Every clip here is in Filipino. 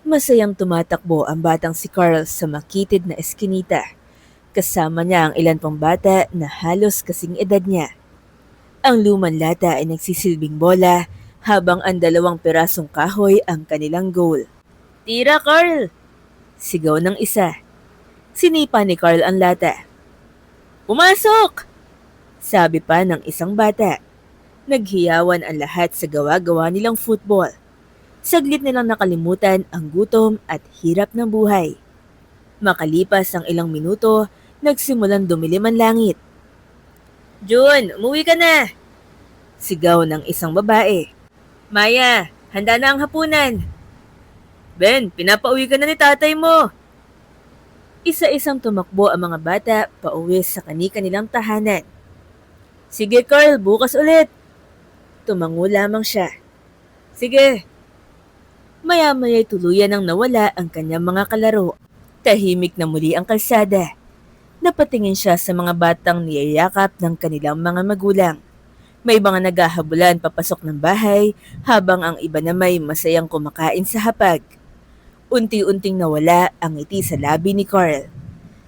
Masayang tumatakbo ang batang si Carl sa makitid na eskinita. Kasama niya ang ilan pang bata na halos kasing edad niya. Ang lumang lata ay nagsisilbing bola habang ang dalawang pirasong kahoy ang kanilang goal. Tira, Carl! Sigaw ng isa. Sinipa ni Carl ang lata. Pumasok! Sabi pa ng isang bata. Naghiyawan ang lahat sa gawa-gawa nilang football. Saglit nilang nakalimutan ang gutom at hirap ng buhay. Makalipas ang ilang minuto, nagsimulang dumilim ang langit. June, umuwi ka na! Sigaw ng isang babae. Maya, handa na ang hapunan. Ben, pinapauwi ka na ni tatay mo. Isa-isang tumakbo ang mga bata pauwi sa kani-kanilang tahanan. Sige Carl, bukas ulit. Tumango lamang siya. Sige. Maya-maya'y tuluyan nang nawala ang kanyang mga kalaro. Tahimik na muli ang kalsada. Napatingin siya sa mga batang niyayakap ng kanilang mga magulang. May mga naghahabulan papasok ng bahay habang ang iba na may masayang kumakain sa hapag. Unti-unting nawala ang ngiti sa labi ni Carl.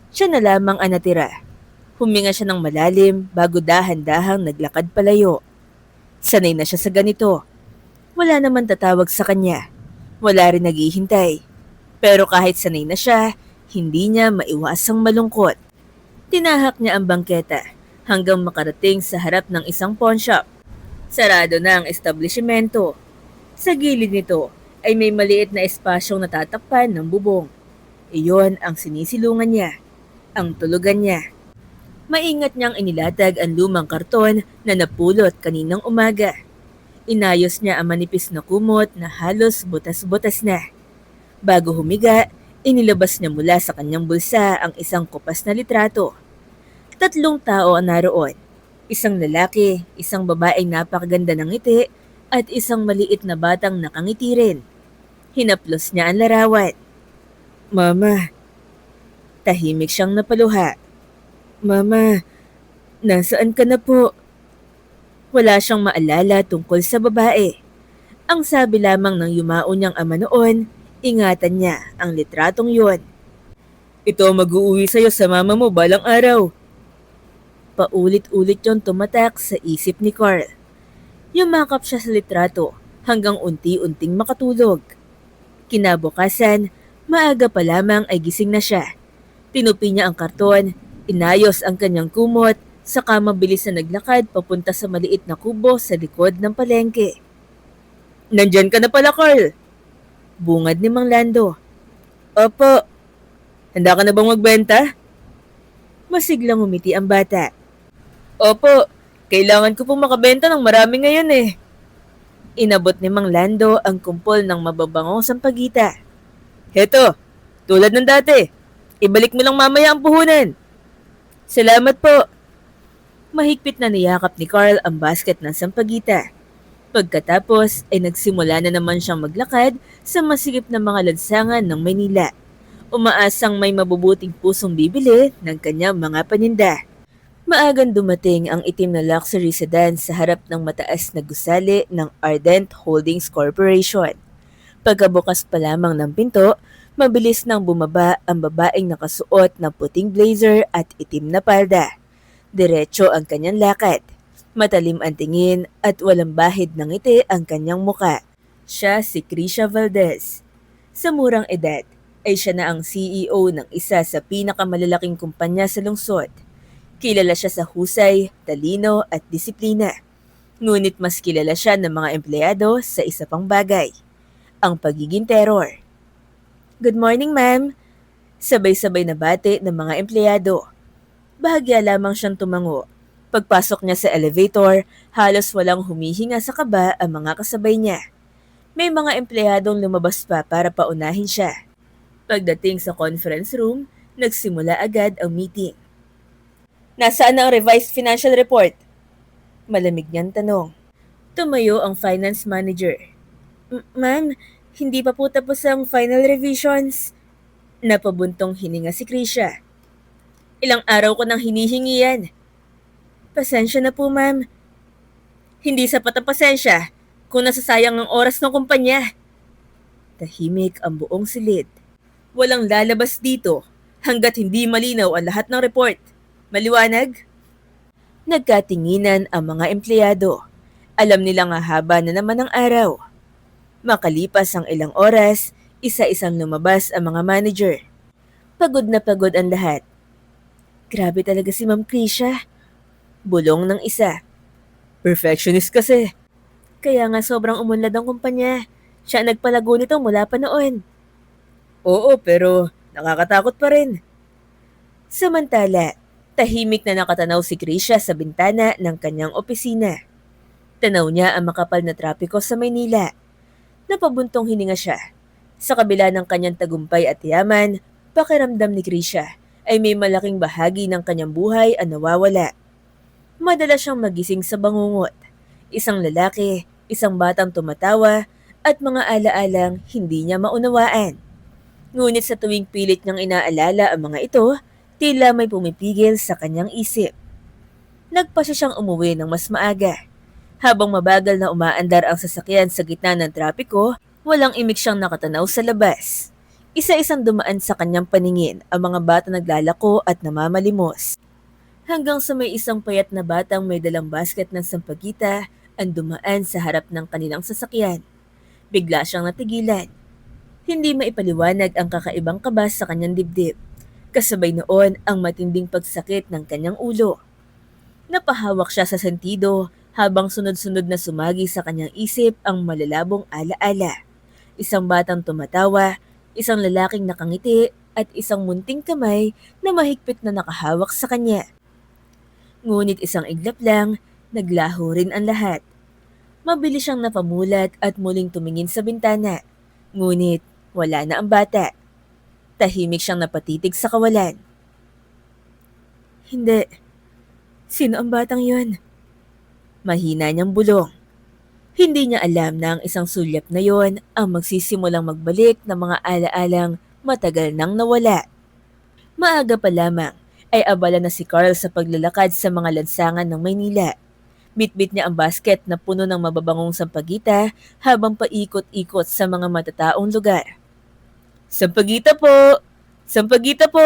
Siya na lamang ang natira. Huminga siya ng malalim bago dahan-dahang naglakad palayo. Sanay na siya sa ganito. Wala naman tatawag sa kanya. Wala rin naghihintay. Pero kahit sanay na siya, hindi niya maiwasang malungkot. Tinahak niya ang bangketa hanggang makarating sa harap ng isang pawn shop. Sarado na ang establishmento. Sa gilid nito ay may maliit na espasyong natatakpan ng bubong. Iyon ang sinisilungan niya, ang tulugan niya. Maingat niyang inilatag ang lumang karton na napulot kaninang umaga. Inayos niya ang manipis na kumot na halos butas-butas na. Bago humiga, inilabas niya mula sa kanyang bulsa ang isang kupas na litrato. 3 tao ang naroon. Isang lalaki, isang babaeng napakaganda ng ngiti, at isang maliit na batang nakangiti rin. Hinaplos niya ang larawan. Mama. Tahimik siyang napaluha. Mama, nasaan ka na po? Wala siyang maalala tungkol sa babae. Ang sabi lamang ng yumao niyang ama noon, ingatan niya ang litratong yun. Ito mag-uuwi sa'yo sa mama mo balang araw. Paulit-ulit yung tumatak sa isip ni Carl. Yumakap siya sa litrato hanggang unti-unting makatulog. Kinabukasan, maaga pa lamang ay gising na siya. Tinupi niya ang karton, inayos ang kanyang kumot, saka mabilis na naglakad papunta sa maliit na kubo sa likod ng palengke. Nandyan ka na pala, Carl! Bungad ni Mang Lando. Opo. Handa ka na bang magbenta? Masiglang umiti ang bata. Opo, kailangan ko pong makabenta ng marami ngayon eh. Inabot ni Mang Lando ang kumpol ng mababangong sampagita. Heto, tulad ng dati. Ibalik mo lang mamaya ang puhunan. Salamat po. Mahigpit na niyakap ni Carl ang basket ng sampagita. Pagkatapos ay nagsimula na naman siyang maglakad sa masikip na mga lansangan ng Maynila. Umaasang may mabubuting pusong bibili ng kanyang mga paninda. Maagang dumating ang itim na luxury sedan sa harap ng mataas na gusali ng Ardent Holdings Corporation. Pagkabukas pa lamang ng pinto, mabilis nang bumaba ang babaeng nakasuot ng puting blazer at itim na palda. Diretso ang kanyang lakad. Matalim ang tingin at walang bahid ng ngiti ang kanyang muka. Siya si Krisha Valdez. Sa murang edad, ay siya na ang CEO ng isa sa pinakamalalaking kumpanya sa lungsod. Kilala siya sa husay, talino at disiplina. Ngunit mas kilala siya ng mga empleyado sa isa pang bagay, ang pagiging terror. Good morning, ma'am. Sabay-sabay na bati ng mga empleyado. Bahagya lamang siyang tumango. Pagpasok niya sa elevator, halos walang humihinga sa kaba ang mga kasabay niya. May mga empleyadong lumabas pa para paunahin siya. Pagdating sa conference room, nagsimula agad ang meeting. Nasaan ang revised financial report? Malamig niyang tanong. Tumayo ang finance manager. Ma'am, hindi pa po tapos ang final revisions. Napabuntong hininga si Krisha. Ilang araw ko nang hinihingi yan. Pasensya na po, ma'am. Hindi sapat ang pasensya kung nasasayang ang oras ng kumpanya. Tahimik ang buong silid. Walang lalabas dito hanggat hindi malinaw ang lahat ng report. Maliwanag? Nagkatinginan ang mga empleyado. Alam nilang hahaba na naman ang araw. Makalipas ang ilang oras, isa-isang lumabas ang mga manager. Pagod na pagod ang lahat. Grabe talaga si Ma'am Krisha. Bulong ng isa. Perfectionist kasi. Kaya nga sobrang umunlad ang kumpanya. Siya ang nagpalago nito mula pa noon. Oo, pero nakakatakot pa rin. Samantala, tahimik na nakatanaw si Krisha sa bintana ng kanyang opisina. Tanaw niya ang makapal na trapiko sa Maynila. Napabuntong hininga siya. Sa kabila ng kanyang tagumpay at yaman, pakiramdam ni Krisha ay may malaking bahagi ng kanyang buhay ang nawawala. Madalas siyang magising sa bangungot. Isang lalaki, isang batang tumatawa, at mga alaalang hindi niya maunawaan. Ngunit sa tuwing pilit niyang inaalala ang mga ito, tila may pumipigil sa kanyang isip. Nagpasya siyang umuwi ng mas maaga. Habang mabagal na umaandar ang sasakyan sa gitna ng trapiko, walang imik siyang nakatanaw sa labas. Isa-isang dumaan sa kanyang paningin ang mga bata naglalako at namamalimos. Hanggang sa may isang payat na batang may dalang basket ng sampagita ang dumaan sa harap ng kanilang sasakyan. Bigla siyang natigilan. Hindi maipaliwanag ang kakaibang kaba sa kanyang dibdib. Kasabay noon ang matinding pagsakit ng kanyang ulo. Napahawak siya sa sentido habang sunod-sunod na sumagi sa kanyang isip ang malalabong alaala. Isang batang tumatawa, isang lalaking nakangiti at isang munting kamay na mahigpit na nakahawak sa kanya. Ngunit isang iglap lang, naglaho rin ang lahat. Mabilis siyang napamulat at muling tumingin sa bintana. Ngunit wala na ang bata. Tahimik siyang napatitig sa kawalan. Hindi. Sino ang batang yon? Mahina niyang bulong. Hindi niya alam na ang isang sulyap na yon ang magsisimulang magbalik ng mga alaalang matagal nang nawala. Maaga pa lamang ay abala na si Carl sa paglalakad sa mga lansangan ng Maynila. Bitbit niya ang basket na puno ng mababangong sampagita habang paikot-ikot sa mga matataong lugar. Sampagita po! Sampagita po!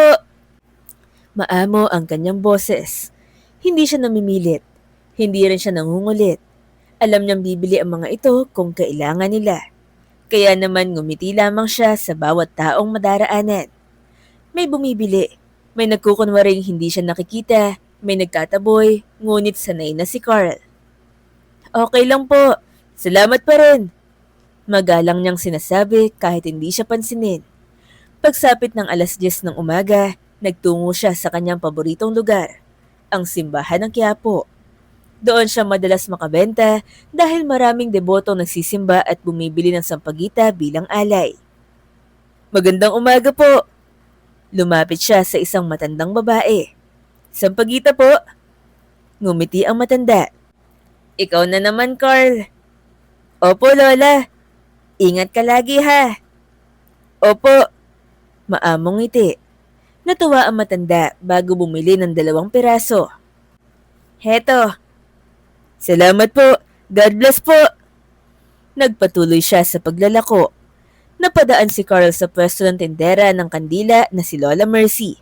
Maamo ang kanyang boses. Hindi siya namimilit. Hindi rin siya nangungulit. Alam niyang bibili ang mga ito kung kailangan nila. Kaya naman ngumiti lamang siya sa bawat taong madaraanan. May bumibili. May nagkukunwaring hindi siya nakikita. May nagtataboy, ngunit sanay na si Carl. Okay lang po. Salamat pa rin. Magalang niyang sinasabi kahit hindi siya pansinin. Pagsapit ng 10:00 ng umaga, nagtungo siya sa kanyang paboritong lugar, ang simbahan ng Quiapo. Doon siya madalas makabenta dahil maraming debotong nagsisimba at bumibili ng sampagita bilang alay. Magandang umaga po. Lumapit siya sa isang matandang babae. Sampagita po. Ngumiti ang matanda. Ikaw na naman, Carl. Opo, Lola. Ingat ka lagi, ha. Opo. Maamong ngiti. Natuwa ang matanda bago bumili ng 2 piraso. Heto. Salamat po. God bless po. Nagpatuloy siya sa paglalako. Napadaan si Carl sa pwesto ng tendera ng kandila na si Lola Mercy.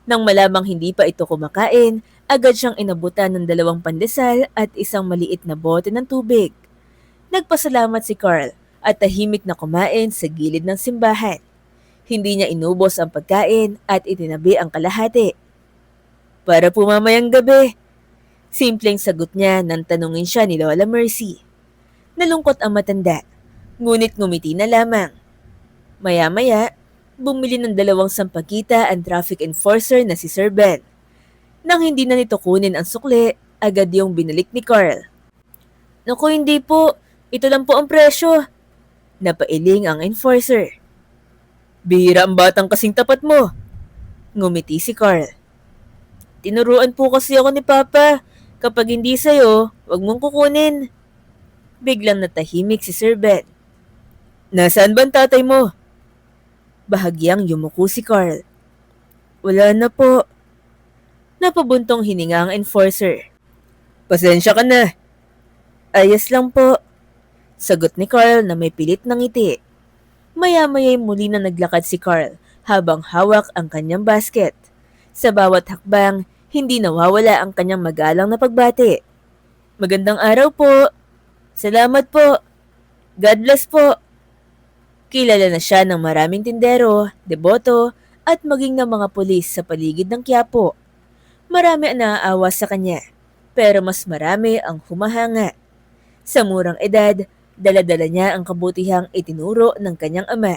Nang malamang hindi pa ito kumakain, agad siyang inabutan ng 2 pandesal at isang maliit na bote ng tubig. Nagpasalamat si Carl at tahimik na kumain sa gilid ng simbahan. Hindi niya inubos ang pagkain at itinabi ang kalahati. Para po mamayang gabi. Simpleng sagot niya nang tanungin siya ni Lola Mercy. Nalungkot ang matanda, ngunit ngumiti na lamang. Maya-maya, bumili ng 2 sampagita ang traffic enforcer na si Sir Ben. Nang hindi na nito kunin ang sukle, agad yung binalik ni Carl. Naku, hindi po. Ito lang po ang presyo. Napailing ang enforcer. Bihira ang batang kasing tapat mo. Ngumiti si Carl. Tinuruan po kasi ako ni Papa. Kapag hindi sa'yo, wag mong kukunin. Biglang natahimik si Sir Ben. Nasaan ba ang tatay mo? Bahagyang yumuko si Carl. Wala na po. Napabuntong hininga ang enforcer. Pasensya ka na. Ayos lang po. Sagot ni Carl na may pilit ng ngiti. Maya-maya'y muli na naglakad si Carl habang hawak ang kanyang basket. Sa bawat hakbang, hindi nawawala ang kanyang magalang na pagbati. Magandang araw po. Salamat po. God bless po. Kilala na siya ng maraming tindero, deboto, at maging ng mga pulis sa paligid ng Quiapo. Marami ang naaawa sa kanya, pero mas marami ang humahanga. Sa murang edad, dala-dala niya ang kabutihang itinuro ng kanyang ama.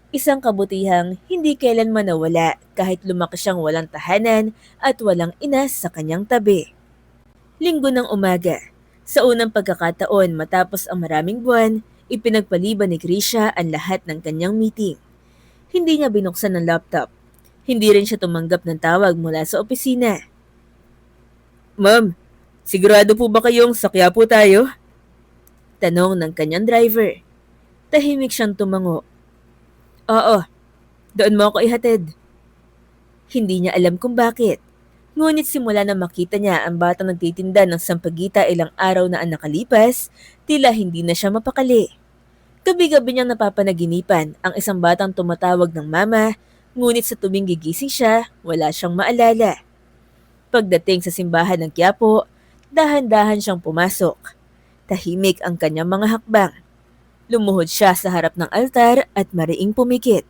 Isang kabutihang hindi kailanman nawala kahit lumaki siyang walang tahanan at walang ina sa kanyang tabi. Linggo ng umaga. Sa unang pagkakataon matapos ang maraming buwan, ipinagpaliban ni Krisha ang lahat ng kanyang meeting. Hindi niya binuksan ang laptop. Hindi rin siya tumanggap ng tawag mula sa opisina. Ma'am, sigurado po ba kayong sakya po tayo? Tanong ng kanyang driver. Tahimik siyang tumango. Oo, doon mo ako ihatid. Hindi niya alam kung bakit. Ngunit simula na makita niya ang batang nagtitinda ng sampagita ilang araw na ang nakalipas, tila hindi na siya mapakali. Gabi-gabi niyang napapanaginipan ang isang batang tumatawag ng mama, ngunit sa tuwing gigising siya, wala siyang maalala. Pagdating sa simbahan ng Quiapo, dahan-dahan siyang pumasok. Tahimik ang kanyang mga hakbang. Lumuhod siya sa harap ng altar at mariing pumikit.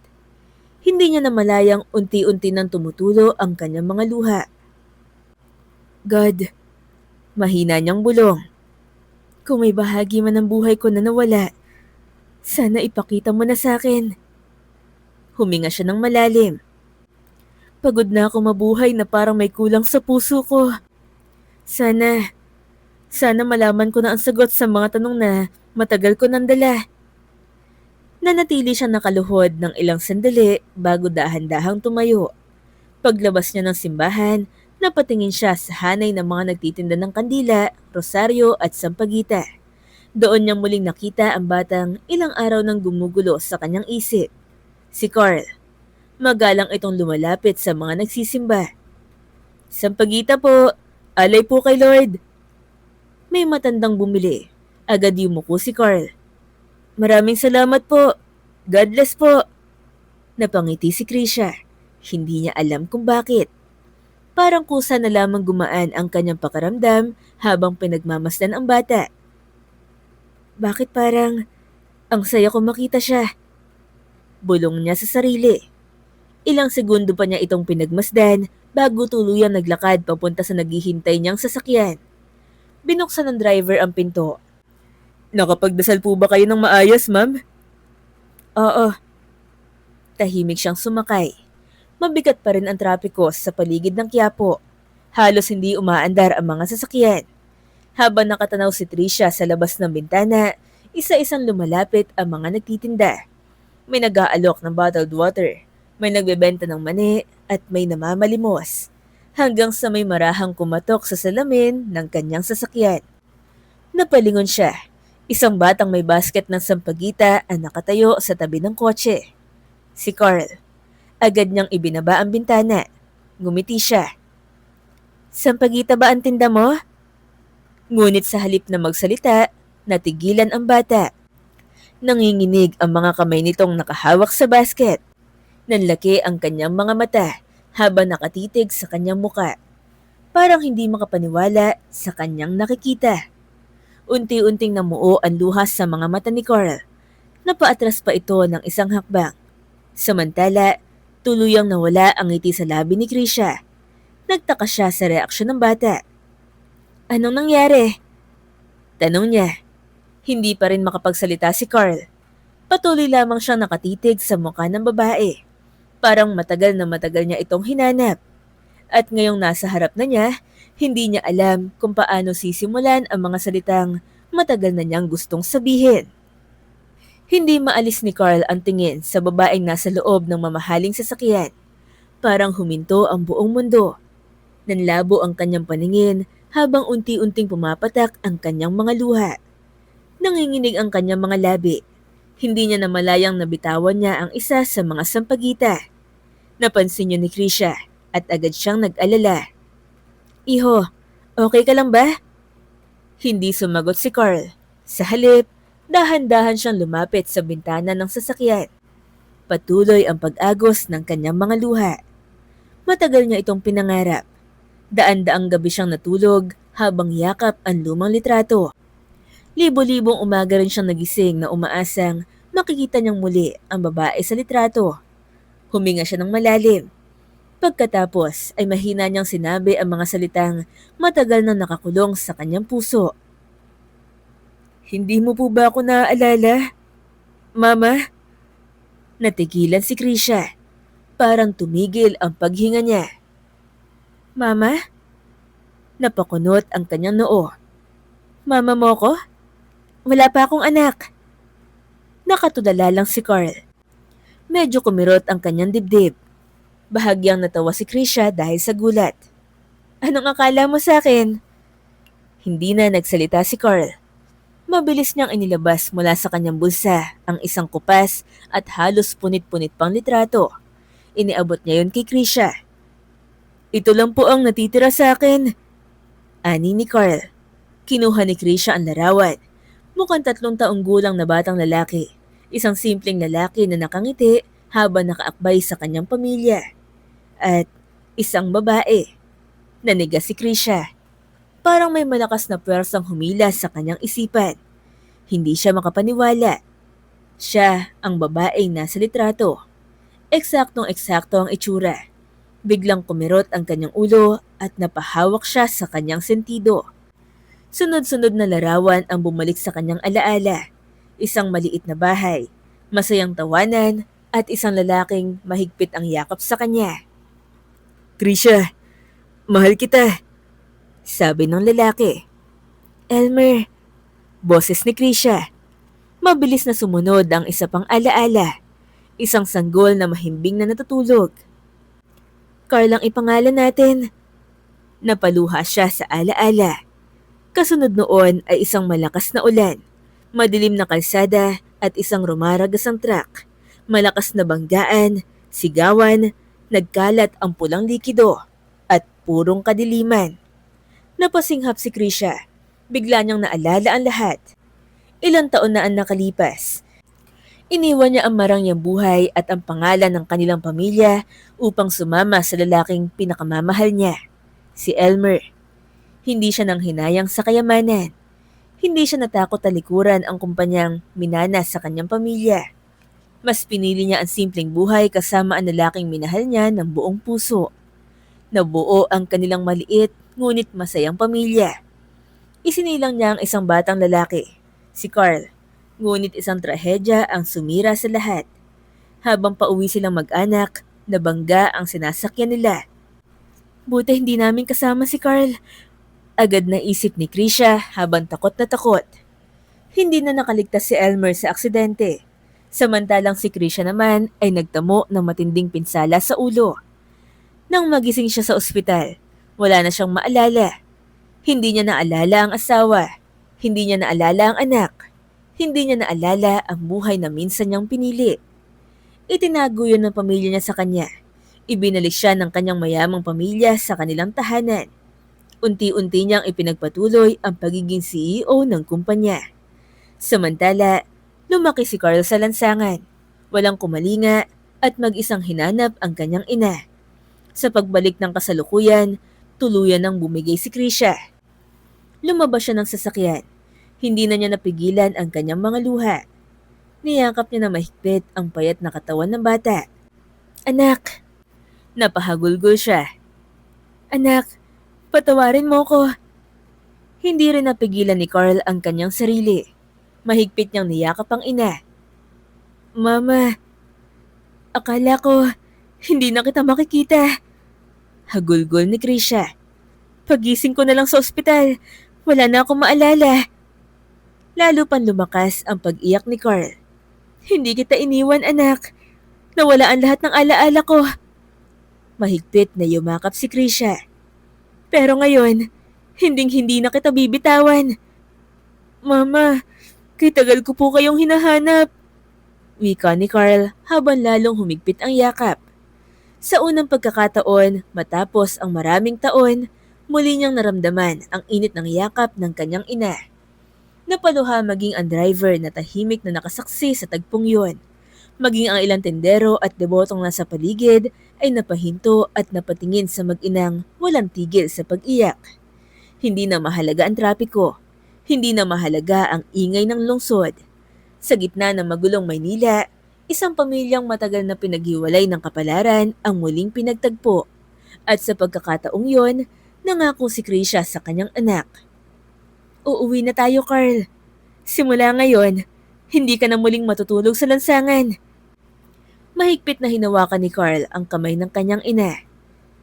Hindi niya namalayang unti-unti nang tumutulo ang kanyang mga luha. God, mahina niyang bulong. Kung may bahagi man ng buhay ko na nawala, sana ipakita mo na sa akin. Huminga siya ng malalim. Pagod na ako mabuhay na parang may kulang sa puso ko. Sana malaman ko na ang sagot sa mga tanong na matagal ko nang dala. Nanatili siyang nakaluhod ng ilang sandali bago dahan-dahang tumayo. Paglabas niya ng simbahan, napatingin siya sa hanay ng mga nagtitinda ng kandila, rosaryo at sampagita. Doon niyang muling nakita ang batang ilang araw nang gumugulo sa kanyang isip. Si Carl. Magalang itong lumalapit sa mga nagsisimba. Sampagita po, alay po kay Lord. May matandang bumili. Agad yumuko si Carl. Maraming salamat po. God bless po. Napangiti si Krisha. Hindi niya alam kung bakit. Parang kusa na lamang gumaan ang kanyang pakaramdam habang pinagmamasdan ang bata. Bakit parang ang saya ko makita siya? Bulong niya sa sarili. Ilang segundo pa niya itong pinagmasdan bago tuluyang naglakad papunta sa naghihintay niyang sasakyan. Binuksan ng driver ang pinto. Nakapagdasal po ba kayo ng maayos, ma'am? Oo. Tahimik siyang sumakay. Mabigat pa rin ang trapiko sa paligid ng Quiapo. Halos hindi umaandar ang mga sasakyan. Habang nakatanaw si Tricia sa labas ng bintana, isa-isang lumalapit ang mga nagtitinda. May nag-aalok ng bottled water, may nagbebenta ng mani at may namamalimos. Hanggang sa may marahang kumatok sa salamin ng kanyang sasakyan. Napalingon siya. Isang batang may basket ng sampagita ang nakatayo sa tabi ng kotse. Si Carl. Agad niyang ibinaba ang bintana. Ngumiti siya. Sampagita ba ang tinda mo? Ngunit sa halip na magsalita, natigilan ang bata. Nanginginig ang mga kamay nitong nakahawak sa basket. Nanlaki ang kanyang mga mata habang nakatitig sa kanyang muka. Parang hindi makapaniwala sa kanyang nakikita. Unti-unting namuo ang luha sa mga mata ni Carl. Napaatras pa ito ng isang hakbang. Samantala, tuluyang nawala ang ngiti sa labi ni Krisha. Nagtaka siya sa reaksyon ng bata. Anong nangyari? Tanong niya. Hindi pa rin makapagsalita si Carl. Patuloy lamang siyang nakatitig sa mukha ng babae. Parang matagal na matagal niya itong hinanap. At ngayong nasa harap na niya, hindi niya alam kung paano sisimulan ang mga salitang matagal na niyang gustong sabihin. Hindi maalis ni Carl ang tingin sa babaeng nasa loob ng mamahaling sasakyan. Parang huminto ang buong mundo. Nanlabo ang kanyang paningin habang unti-unting pumapatak ang kanyang mga luha. Nanginginig ang kanyang mga labi. Hindi niya namalayang nabitawan niya ang isa sa mga sampagita. Napansin niya ni Krisha at agad siyang nag-alala. Iho, okay ka lang ba? Hindi sumagot si Carl. Sa halip, dahan-dahan siyang lumapit sa bintana ng sasakyan. Patuloy ang pag-agos ng kanyang mga luha. Matagal niya itong pinangarap. Daan-daang gabi siyang natulog habang yakap ang lumang litrato. Libo-libong umaga rin siyang nagising na umaasang makikita niyang muli ang babae sa litrato. Huminga siya ng malalim. Pagkatapos ay mahina niyang sinabi ang mga salitang matagal nang nakakulong sa kanyang puso. Hindi mo po ba ako naaalala? Mama? Natigilan si Krisha. Parang tumigil ang paghinga niya. Mama? Napakunot ang kanyang noo. Mama mo ko? Wala pa akong anak. Nakatulala lang si Carl. Medyo kumirot ang kanyang dibdib. Bahagyang natawa si Krisha dahil sa gulat. Anong akala mo sa akin? Hindi na nagsalita si Carl. Mabilis niyang inilabas mula sa kanyang bulsa ang isang kupas at halos punit-punit pang litrato. Iniabot niya yun kay Krisha. Ito lang po ang natitira sa akin. Ani ni Carl. Kinuha ni Krisha ang larawan. Mukhang 3 taong gulang na batang lalaki. Isang simpleng lalaki na nakangiti habang nakaakbay sa kanyang pamilya. At isang babae. Nanigas si Krisha. Parang may malakas na puwersang humila sa kanyang isipan. Hindi siya makapaniwala. Siya ang babaeng nasa litrato. Eksaktong-eksakto ang itsura. Biglang kumirot ang kanyang ulo at napahawak siya sa kanyang sentido. Sunod-sunod na larawan ang bumalik sa kanyang alaala. Isang maliit na bahay, masayang tawanan at isang lalaking mahigpit ang yakap sa kanya. Krisha, mahal kita. Sabi ng lalaki. Elmer, boses ni Krisha. Mabilis na sumunod ang isa pang alaala. Isang sanggol na mahimbing na natutulog. Carl ang ipangalan natin. Napaluha siya sa alaala. Kasunod noon ay isang malakas na ulan, madilim na kalsada at isang rumaragasang truck. Malakas na banggaan, sigawan, nagkalat ang pulang likido at purong kadiliman. Napasinghap si Krisha. Bigla niyang naalala ang lahat. Ilang taon na ang nakalipas. Iniwan niya ang marangyang buhay at ang pangalan ng kanilang pamilya upang sumama sa lalaking pinakamamahal niya, si Elmer. Hindi siya nang hinayang sa kayamanan. Hindi siya natakot talikuran ang kumpanyang minana sa kanyang pamilya. Mas pinili niya ang simpleng buhay kasama ang lalaking minahal niya ng buong puso. Nabuo ang kanilang maliit ngunit masayang pamilya. Isinilang niya ang isang batang lalaki, si Carl. Ngunit isang trahedya ang sumira sa lahat. Habang pauwi silang mag-anak, nabangga ang sinasakyan nila. Buti hindi namin kasama si Carl. Agad na isip ni Krisha habang takot na takot. Hindi na nakaligtas si Elmer sa aksidente. Samantalang si Krisha naman ay nagtamo ng matinding pinsala sa ulo. Nang magising siya sa ospital, wala na siyang maalala. Hindi niya naalala ang asawa. Hindi niya naalala ang anak. Hindi niya naalala ang buhay na minsan niyang pinili. Itinago yun ng pamilya niya sa kanya. Ibinalik siya ng kanyang mayamang pamilya sa kanilang tahanan. Unti-unti niyang ipinagpatuloy ang pagiging CEO ng kumpanya. Samantala, lumaki si Carl sa lansangan. Walang kumalinga at mag-isang hinanap ang kanyang ina. Sa pagbalik ng kasalukuyan, tuluyan nang bumigay si Krisha. Lumabas siya ng sasakyan. Hindi na niya napigilan ang kanyang mga luha. Niyakap niya na mahigpit ang payat na katawan ng bata. Anak! Napahagulgol siya. Anak, patawarin mo ko. Hindi rin napigilan ni Carl ang kanyang sarili. Mahigpit niyang niyakap ang ina. Mama, akala ko hindi na kita makikita. Hagulgol ni Krisha. Pagising ko na lang sa ospital, wala na akong maalala. Lalo pang lumakas ang pag-iyak ni Carl. Hindi kita iniwan, anak. Nawala ang lahat ng alaala ko. Mahigpit na yumakap si Krisha. Pero ngayon, hinding-hindi na kita bibitawan. Mama, kay tagal ko po kayong hinahanap. Wika ni Carl habang lalong humigpit ang yakap. Sa unang pagkakataon, matapos ang maraming taon, muli niyang naramdaman ang init ng yakap ng kanyang ina. Napaluha maging ang driver na tahimik na nakasaksi sa tagpong yun. Maging ang ilang tendero at debotong nasa paligid ay napahinto at napatingin sa mag-inang walang tigil sa pag-iyak. Hindi na mahalaga ang trapiko. Hindi na mahalaga ang ingay ng lungsod. Sa gitna ng magulong Maynila, isang pamilyang matagal na pinaghiwalay ng kapalaran ang muling pinagtagpo. At sa pagkakataong yon, nangako si Krisha sa kanyang anak. Uuwi na tayo, Carl. Simula ngayon, hindi ka na muling matutulog sa lansangan. Mahigpit na hinawakan ni Carl ang kamay ng kanyang ina.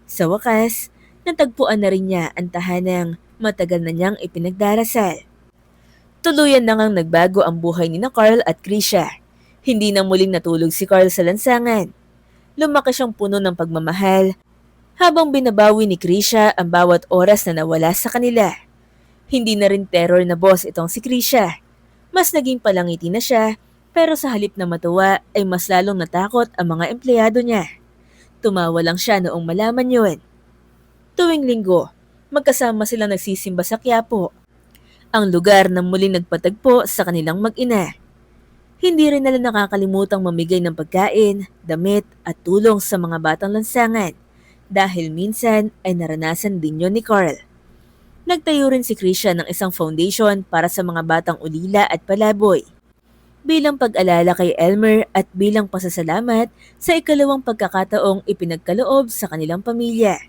Sa wakas, natagpuan na rin niya ang tahanang matagal na niyang ipinagdarasal. Tuluyan na ngang nagbago ang buhay ni na Carl at Krisha. Hindi na muling natulog si Carl sa lansangan. Lumaki siyang puno ng pagmamahal habang binabawi ni Krisha ang bawat oras na nawala sa kanila. Hindi na rin terror na boss itong si Krisha. Mas naging palangiti na siya, pero sa halip na matuwa ay mas lalong natakot ang mga empleyado niya. Tumawa lang siya noong malaman yon. Tuwing linggo, magkasama sila nagsisimba sa Quiapo, ang lugar na muling nagpatagpo sa kanilang mag-ina. Hindi rin nila nakakalimutang mamigay ng pagkain, damit at tulong sa mga batang lansangan dahil minsan ay naranasan din yon ni Carl. Nagtayo rin si Krisha ng isang foundation para sa mga batang ulila at palaboy. Bilang pag-alala kay Elmer at bilang pasasalamat sa ikalawang pagkakataong ipinagkaloob sa kanilang pamilya.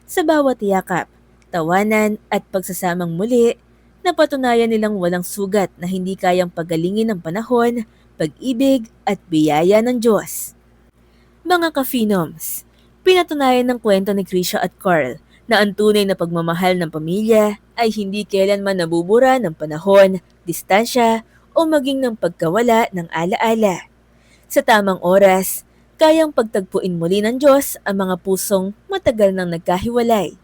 Sa bawat yakap, tawanan at pagsasamang muli, napatunayan nilang walang sugat na hindi kayang pagalingin ng panahon, pag-ibig at biyaya ng Diyos. Mga ka-phenoms, pinatunayan ng kwento ni Krisha at Carl na ang tunay na pagmamahal ng pamilya ay hindi kailanman nabubura ng panahon, distansya o maging ng pagkawala ng alaala. Sa tamang oras, kayang pagtagpuin muli ng Diyos ang mga pusong matagal nang nagkahiwalay.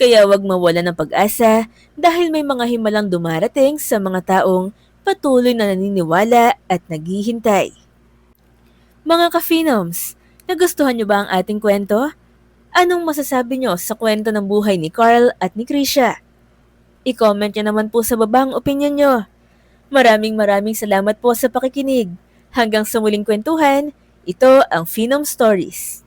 Kaya wag mawala ng pag-asa dahil may mga himalang dumarating sa mga taong patuloy na naniniwala at naghihintay. Mga ka-phenoms, nagustuhan niyo ba ang ating kwento? Anong masasabi niyo sa kwento ng buhay ni Carl at ni Krisha? I-comment niyo naman po sa baba ang opinion niyo. Maraming salamat po sa pakikinig. Hanggang sa muling kwentuhan, ito ang Phenom Stories.